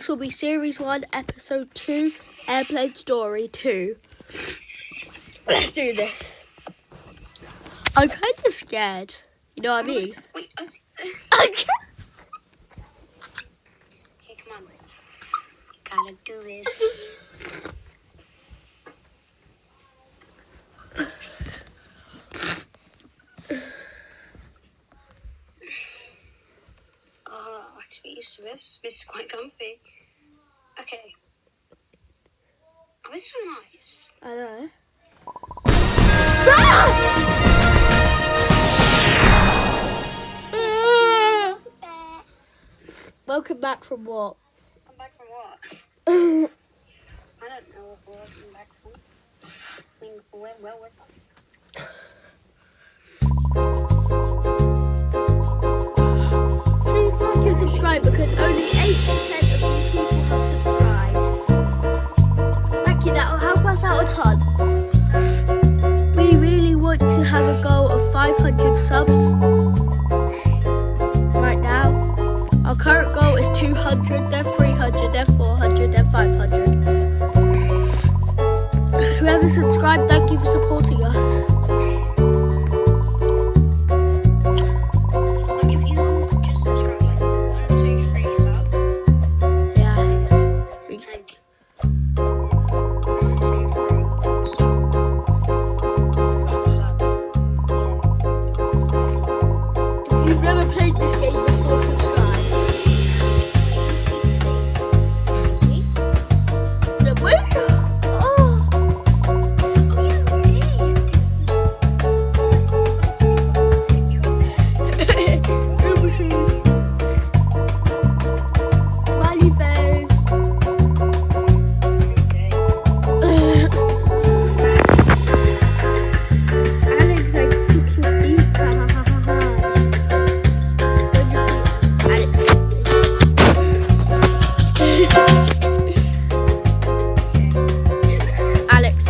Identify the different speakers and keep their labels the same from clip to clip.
Speaker 1: This will be Series 1, Episode 2, Airplane Story 2. Let's do this. I'm kind of scared. You know what I mean?
Speaker 2: Wait,
Speaker 1: Okay.
Speaker 2: okay, come on. Gotta do this. I can get used to this. This is quite comfy. Okay. Oh, this is so nice.
Speaker 1: I know. Welcome back from what?
Speaker 2: Come back from what? I don't know what we're welcome back from. I mean, where was I?
Speaker 1: Please like and subscribe because only 8% of you people have subscribed. Thank you, that'll help us out a ton. We really want to have a goal of 500 subs right now. Our current goal is 200, then 300, then 400, then 500. Whoever subscribed, thank you for supporting us.
Speaker 2: If you just subscribe like 1 or 2 free subs,
Speaker 1: Yeah.
Speaker 2: like,
Speaker 1: If you've never played this game before, subscribe. The win? Smiley face. Alex, I took your feet. Ha ha ha ha ha. Alex. Alex.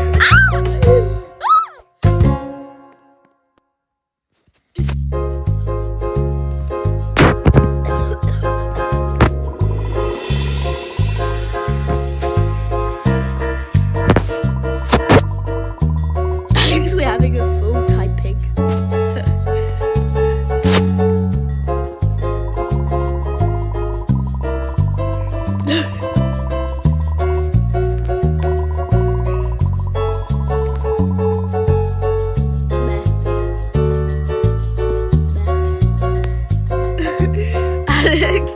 Speaker 1: Alex, we're having a full typing. Alex.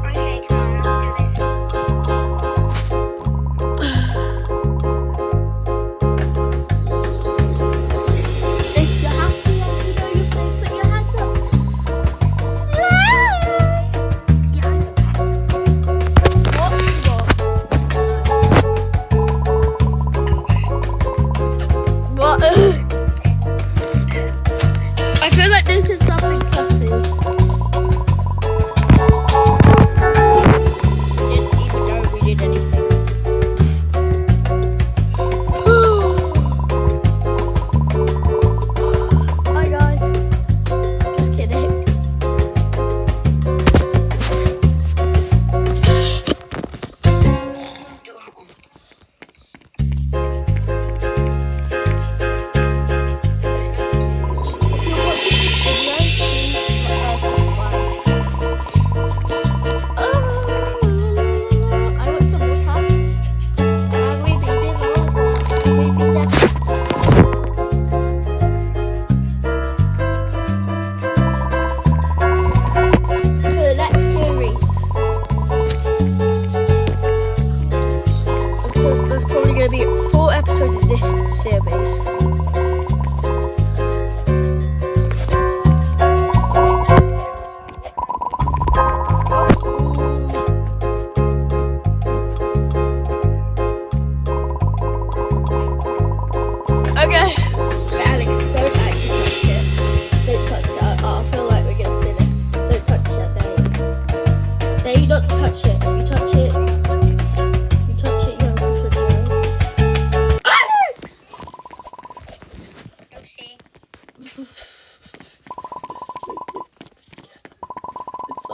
Speaker 2: okay, come on, let's do this.
Speaker 1: If you're happy and you know you're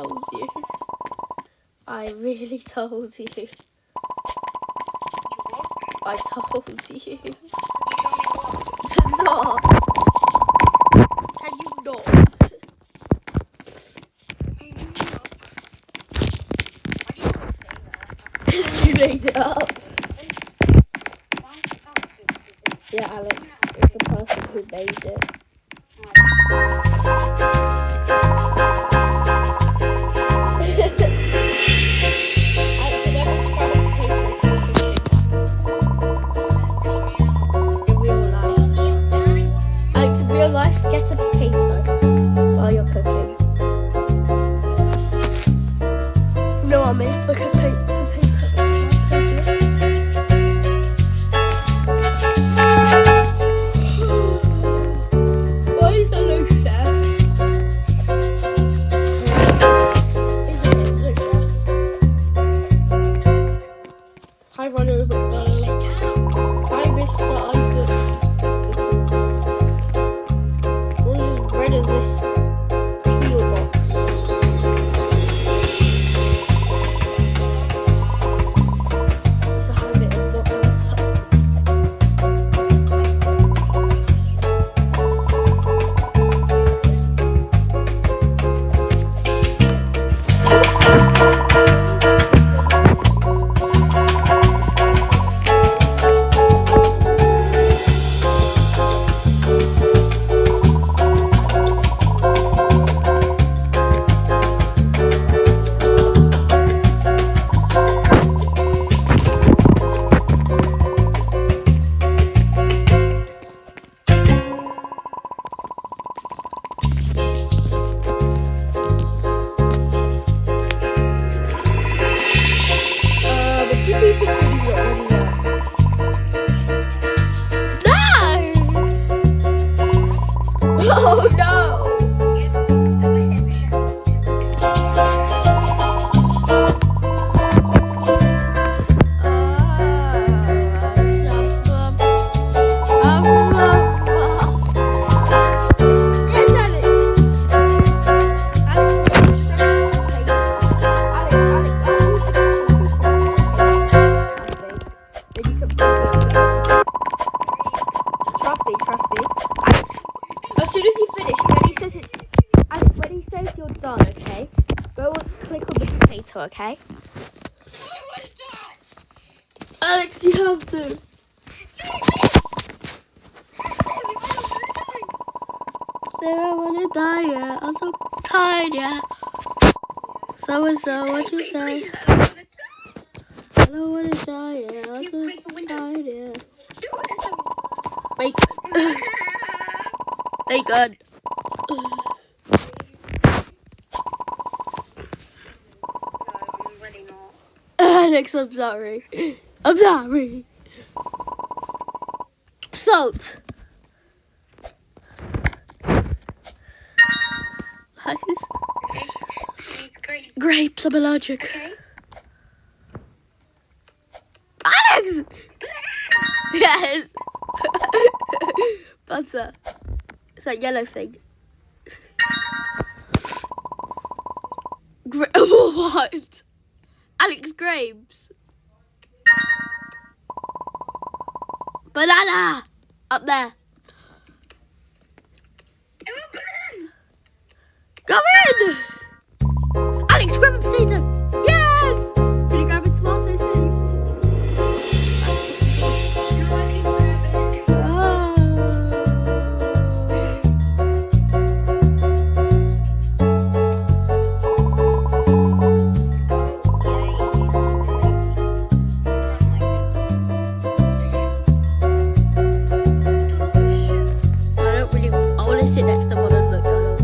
Speaker 1: told you. I really told you.
Speaker 2: You what?
Speaker 1: I told you.
Speaker 2: You told me what?
Speaker 1: To not. Can you not? You made it up. Yeah, Alex is the person who made it. Alex, in real life, get a potato while you're cooking. No, I mean, look at potato. Why is there no chef? Hi, Ronald McDonald. Hi, Mr. Isaac. What as red as this peel box? It's the habit of not Oh no! Trust me. Alex, as soon as you finish, when he says you're done, okay? Go and click on the potato, okay? Alex, you have to. Sarah wanna die, yeah. I'm so tired, yeah. So, what you say? I don't wanna die, yeah. I'm so tired, yeah. Bacon.
Speaker 2: I'm really not.
Speaker 1: Alex, I'm sorry. I'm sorry. Salt. Nice.
Speaker 2: It's great.
Speaker 1: Grapes, I'm allergic.
Speaker 2: Okay.
Speaker 1: Alex! Yes. Butter. It's that yellow thing. What? Alex, grapes. Banana. Up there. Go in. Alex, grab a potato. Yes. Can you grab a tomato too? I want to sit next to Ronald McDonald.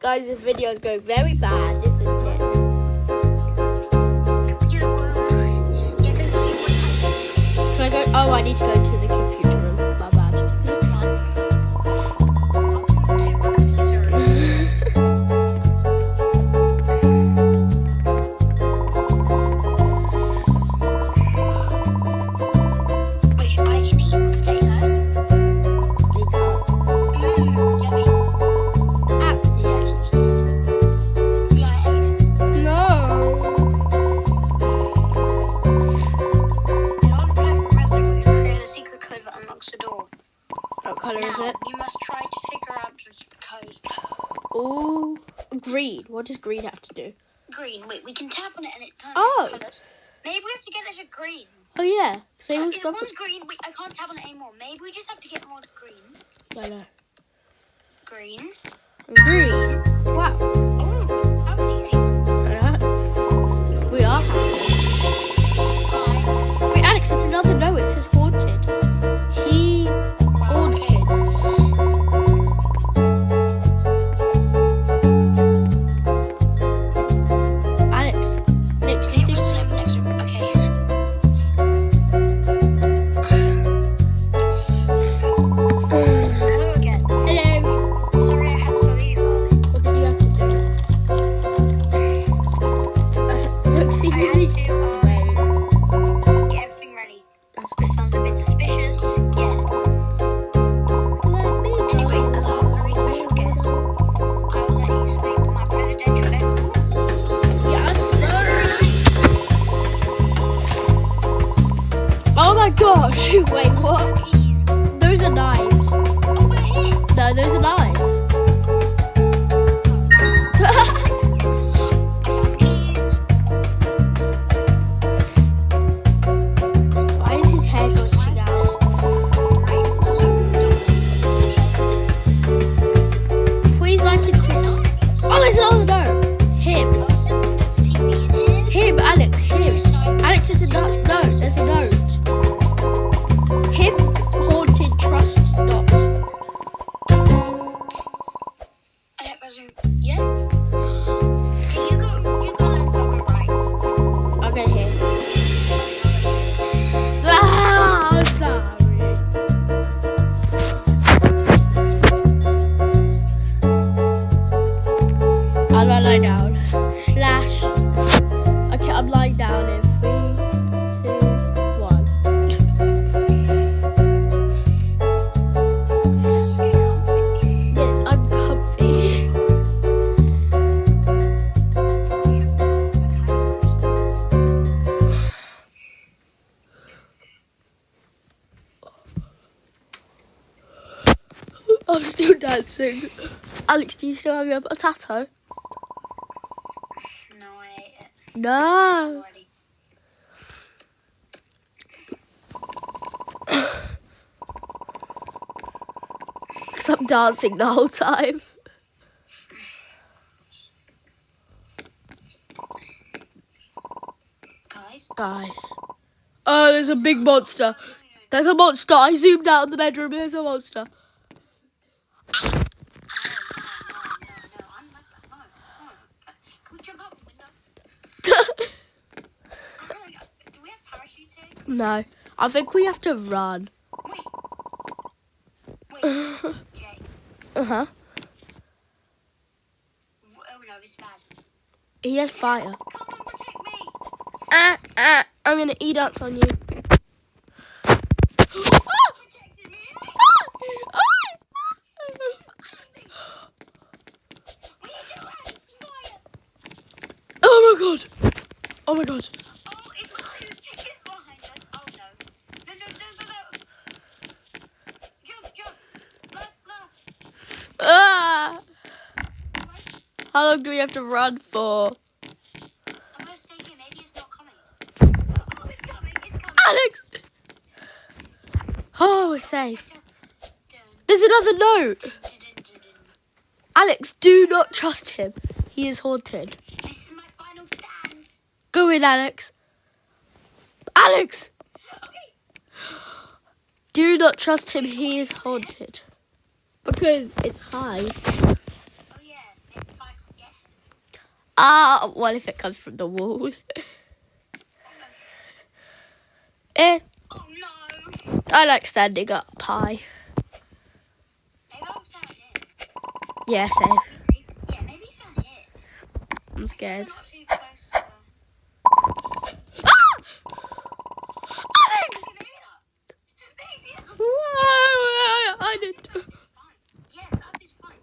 Speaker 1: Guys, this video is going very bad, isn't it? Can I go? Oh, I need to go to the computer room. My bad.
Speaker 2: Wait, I can eat potato. Yummy. Yeah, I ate it.
Speaker 1: No.
Speaker 2: In order to open the present, we create a secret code that unlocks the door.
Speaker 1: What colour is
Speaker 2: Now,
Speaker 1: it?
Speaker 2: you must try to figure out the code.
Speaker 1: Oh, green. What does green have to do?
Speaker 2: Green. Wait, we can tap on it and it turns
Speaker 1: Oh.
Speaker 2: into colours. Maybe we have to get it to green.
Speaker 1: Oh yeah. So you will
Speaker 2: If
Speaker 1: stop
Speaker 2: one's
Speaker 1: it.
Speaker 2: green, I can't tap on it anymore. Maybe we just have to get more green.
Speaker 1: No.
Speaker 2: Green.
Speaker 1: Green. Wow.
Speaker 2: Oh, that was easy.
Speaker 1: Alright. We are happy. Wait, Alex, it's another no. It says haunted. He haunted. Alex, Alex, do you think?
Speaker 2: Okay. Hello again.
Speaker 1: Hello.
Speaker 2: Sorry I had to leave early.
Speaker 1: What did you have to do? Look, see
Speaker 2: I had
Speaker 1: these.
Speaker 2: to
Speaker 1: Wait,
Speaker 2: get everything ready.
Speaker 1: that's a bit
Speaker 2: Sounds a bit suspicious. Yeah.
Speaker 1: Let me go.
Speaker 2: Anyways, as our very special guest, I will let you speak my presidential escort.
Speaker 1: Yes, sir. Oh my gosh! Wait, what?
Speaker 2: Keys.
Speaker 1: Those are knives.
Speaker 2: Oh, we're here.
Speaker 1: No, those are knives.
Speaker 2: I found keys.
Speaker 1: Why is his hair glitching out?
Speaker 2: Great.
Speaker 1: Please like it too. Oh, there's another note. Him. Him, Alex. Him. Alex, there's a note. No, there's a note. Him haunted trust not.
Speaker 2: Yeah? Okay, you go and talk right.
Speaker 1: Okay, here. Ah, I'm sorry. I'll lie down. Slash. Okay, I'm lying down in 3, 2, 1. Yeah, I'm comfy. I'm still dancing. Alex, do you still have your potato?
Speaker 2: No, I ate it
Speaker 1: No.
Speaker 2: already.
Speaker 1: Because I'm dancing the whole time. Guys. Oh, there's a big monster. There's a monster. I zoomed out in the bedroom. There's a monster.
Speaker 2: No, I'm like that. No. Can we jump out the window? Do we have parachutes here?
Speaker 1: No. I think we have to run.
Speaker 2: Wait, Jay.
Speaker 1: Uh-huh.
Speaker 2: Oh no, it's bad.
Speaker 1: He has fire.
Speaker 2: Come on, protect me!
Speaker 1: I'm going to E-dance on you.
Speaker 2: Protected me! What are you doing? Fire!
Speaker 1: Oh my god. Oh my god.
Speaker 2: Oh, it's behind us! It's behind us! Oh no. No. Jump! Left.
Speaker 1: Ah.
Speaker 2: Right.
Speaker 1: How long do we have to run for?
Speaker 2: I'm gonna stay here. Maybe it's not coming. Oh, it's coming.
Speaker 1: Alex! Oh, we're safe.
Speaker 2: Just
Speaker 1: There's another note.
Speaker 2: dun.
Speaker 1: Alex, do not trust him. He is haunted.
Speaker 2: This is my final stand.
Speaker 1: Go in, Alex. Alex!
Speaker 2: Okay.
Speaker 1: Do not trust him. He is haunted. Because it's high.
Speaker 2: Oh yeah, it's 5
Speaker 1: Ah, what if it comes from the wall? Eh,
Speaker 2: Oh no.
Speaker 1: I like standing up high.
Speaker 2: Maybe I'll stand here.
Speaker 1: Yeah, same.
Speaker 2: Yeah, maybe stand here.
Speaker 1: I'm scared.
Speaker 2: Not too close to her.
Speaker 1: Ah! Alex!
Speaker 2: Okay, maybe not. Maybe not.
Speaker 1: I didn't.
Speaker 2: It's fine. Yeah, that is fine.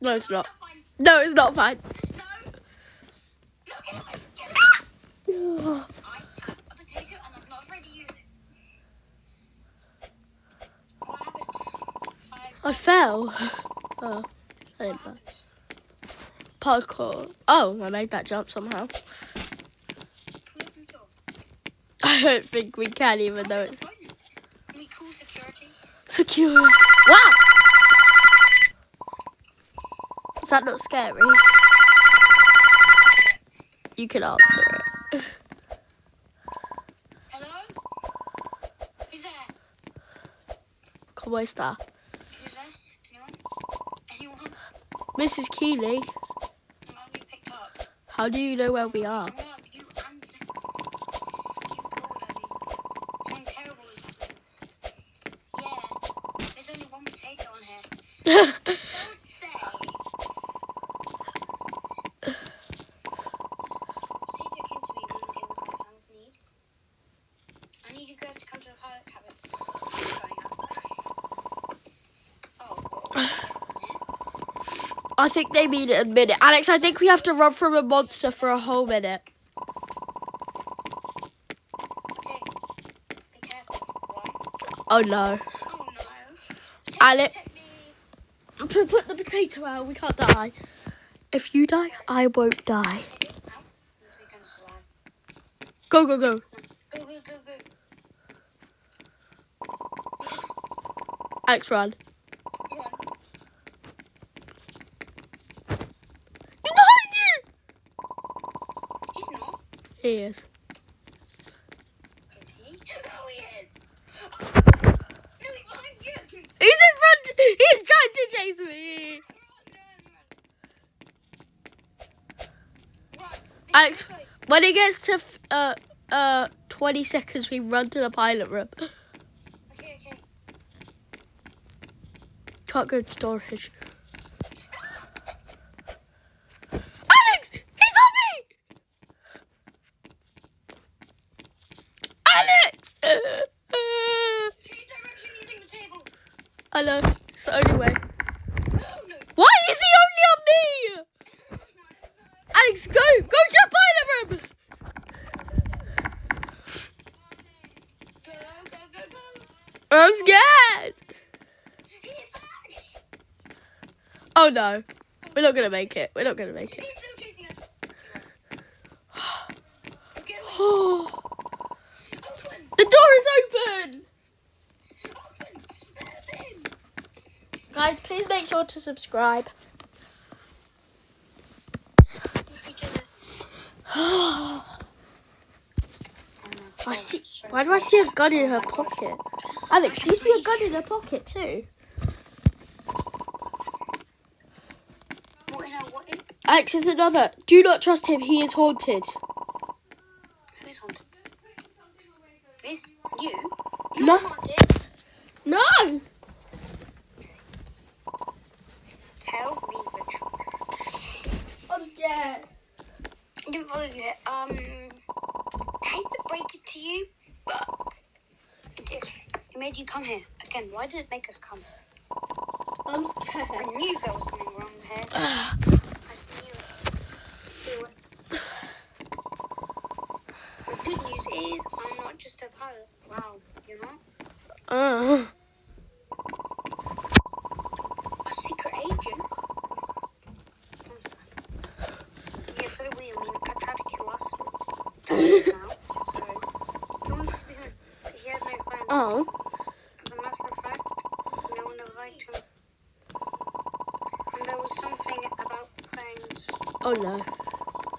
Speaker 1: No, it's not.
Speaker 2: That's fine.
Speaker 1: No, it's not fine.
Speaker 2: No. No, get away. Get away. I have a potato and I'm not ready to use it. What happened?
Speaker 1: I fell. Oh, I didn't fall. Parkour. Oh, I made that jump somehow. I don't think we can, even though it's
Speaker 2: Can we call security?
Speaker 1: secure. Wow! Is that not scary? You can answer it.
Speaker 2: Hello? Who's there?
Speaker 1: ¿Cómo está?
Speaker 2: Who's there? Anyone? Anyone?
Speaker 1: Mrs. Keeley,
Speaker 2: I'm not being picked up.
Speaker 1: how do you know where we are?
Speaker 2: No, you answer. You called, Something terrible is happening. Yeah, there's only one potato on here. Don't say. Potato came to me and it was my son's need. I need you guys to come to the pilot cabin. I'm going up. Oh,
Speaker 1: I think they mean it a minute. Alex, I think we have to run from a monster for a whole minute.
Speaker 2: okay. Be careful. Why?
Speaker 1: Oh no.
Speaker 2: Oh no.
Speaker 1: Alex,
Speaker 2: Protect me.
Speaker 1: put the potato out. We can't die. If you die, I won't die.
Speaker 2: Ow. Until we can survive.
Speaker 1: Go, go, go.
Speaker 2: Go, go, go, go.
Speaker 1: Alex, run.
Speaker 2: Run.
Speaker 1: He's behind you!
Speaker 2: He's not.
Speaker 1: He is.
Speaker 2: Is he? No, he is. No, he's behind you.
Speaker 1: He's in front. He's trying to chase me.
Speaker 2: Run.
Speaker 1: Alex, when he gets to 20 seconds, we run to the pilot room.
Speaker 2: Okay, okay.
Speaker 1: Can't go to storage. Alex, he's on me. Alex.
Speaker 2: Change direction using the table.
Speaker 1: I know. It's the only way.
Speaker 2: No, no.
Speaker 1: Why is he only on me? Alex, go to the pilot room.
Speaker 2: Go, go, go, go.
Speaker 1: I'm scared.
Speaker 2: He's back.
Speaker 1: Oh no, we're not gonna make it. We're not gonna make it.
Speaker 2: He's still chasing us. Get away.
Speaker 1: Oh,
Speaker 2: Open.
Speaker 1: the door is open.
Speaker 2: Open. Let us in.
Speaker 1: Guys, please make sure to subscribe.
Speaker 2: Each other.
Speaker 1: I see. Why do I see a gun in her pocket? Alex, do you see a gun in her pocket too?
Speaker 2: What in?
Speaker 1: Alex is another. Do not trust him. He is haunted.
Speaker 2: Who's haunted? This? You?
Speaker 1: No.
Speaker 2: You're haunted?
Speaker 1: No.
Speaker 2: Tell me the truth.
Speaker 1: I'm scared.
Speaker 2: I didn't follow you. I hate to break it to you, but it did. It made you come here. Again, why did it make us come?
Speaker 1: I'm
Speaker 2: I
Speaker 1: scared.
Speaker 2: knew there was something wrong here. I just knew it. The good news is I'm not just a pilot. Wow, you're not? A secret agent? Yeah, so do we. I mean, I tried to kill us. Now, so no one's behind. He had no friends.
Speaker 1: Oh.
Speaker 2: As a matter of fact, no one ever liked him. And there was something about planes.
Speaker 1: Oh no.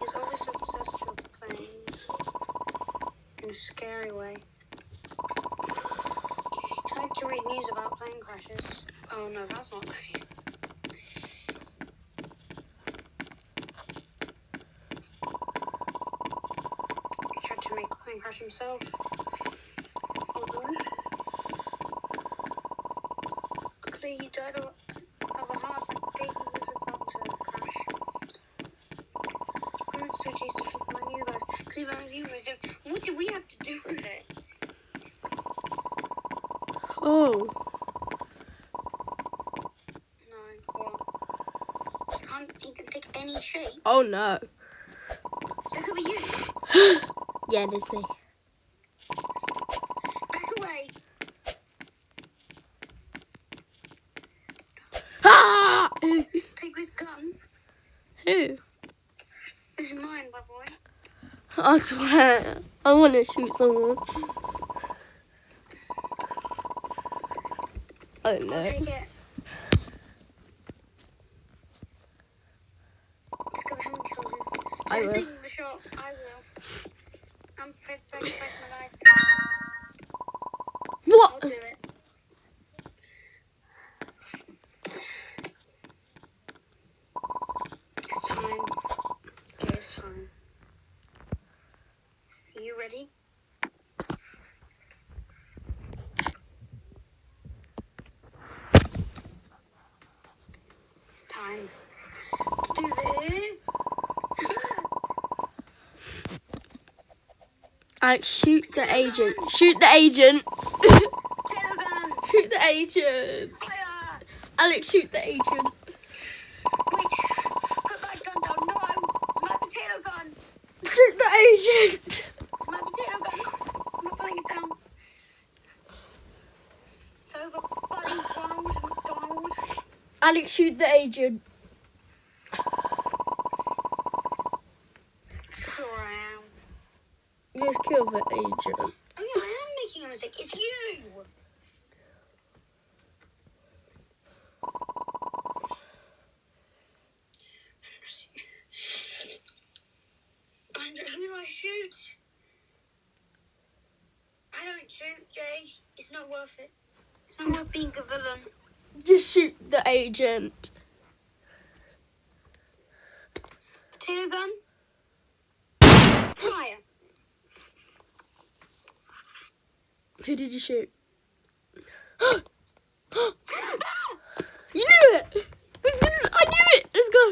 Speaker 2: He's always obsessed with planes. In a scary way. He tried to read news about plane crashes. Oh no, that's not good. plane crash himself. Hold on. Luckily, he died of a heart attack the day he was about to crash. Prince to Jesus for my new life. Because he was doing, what do we have to do with it?
Speaker 1: Oh.
Speaker 2: No, what? He can take any shape.
Speaker 1: Oh no.
Speaker 2: So it could be you.
Speaker 1: Yeah, it is me.
Speaker 2: Back away.
Speaker 1: Ah!
Speaker 2: Take this gun.
Speaker 1: Who?
Speaker 2: This is mine, by the way.
Speaker 1: I swear, I want to shoot someone. Oh
Speaker 2: I'll
Speaker 1: no.
Speaker 2: take it. Just go ahead and kill him.
Speaker 1: I will.
Speaker 2: Taking the shot. I will. I'm prepared to sacrifice my life. I'll
Speaker 1: What?
Speaker 2: do it. It's time. Okay, it's time. Are you ready? It's time to do this.
Speaker 1: Alex, shoot the agent. Shoot the agent.
Speaker 2: Tail gun.
Speaker 1: Shoot the agent.
Speaker 2: Fire.
Speaker 1: Alex, shoot the agent.
Speaker 2: Wait. Put that gun down. No. It's my potato gun.
Speaker 1: Shoot the agent.
Speaker 2: It's my potato gun. I'm not putting it down. It's over, buddy. Ronald McDonald.
Speaker 1: Alex, shoot the agent.
Speaker 2: Sure I am.
Speaker 1: Just kill the agent.
Speaker 2: Oh yeah, I am making a mistake. It's you. Andrew, who do I shoot? I don't shoot, Jay. It's not worth it. It's not worth being a villain.
Speaker 1: Just shoot the agent.
Speaker 2: Potato gun. Fire.
Speaker 1: Who did you shoot? You knew it! I knew it! Let's go!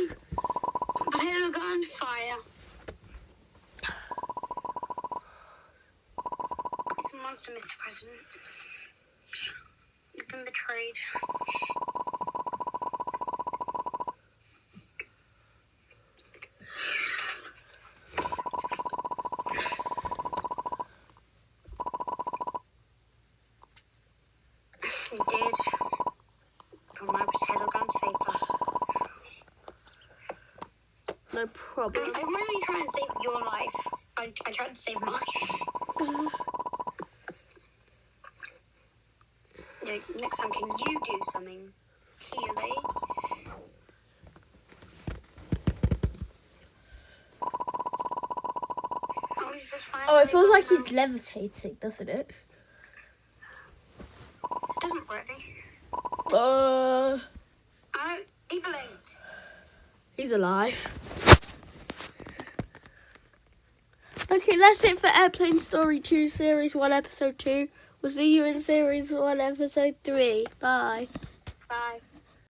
Speaker 2: Potato gun. Fire. It's a monster, Mr. President. You've been betrayed. You did. But my potato gun saved us.
Speaker 1: No problem.
Speaker 2: I'm really trying to save your life. I tried to save mine. Yeah, next time, can you do something, Keely? Oh, he's just fine.
Speaker 1: Oh, it feels like he's levitating, doesn't it?
Speaker 2: It doesn't really.
Speaker 1: Oh,
Speaker 2: Evelyn.
Speaker 1: he's alive. Okay, that's it for Airplane Story 2, Series 1, Episode 2. We'll see you in Series 1, Episode 3. Bye.
Speaker 2: Bye.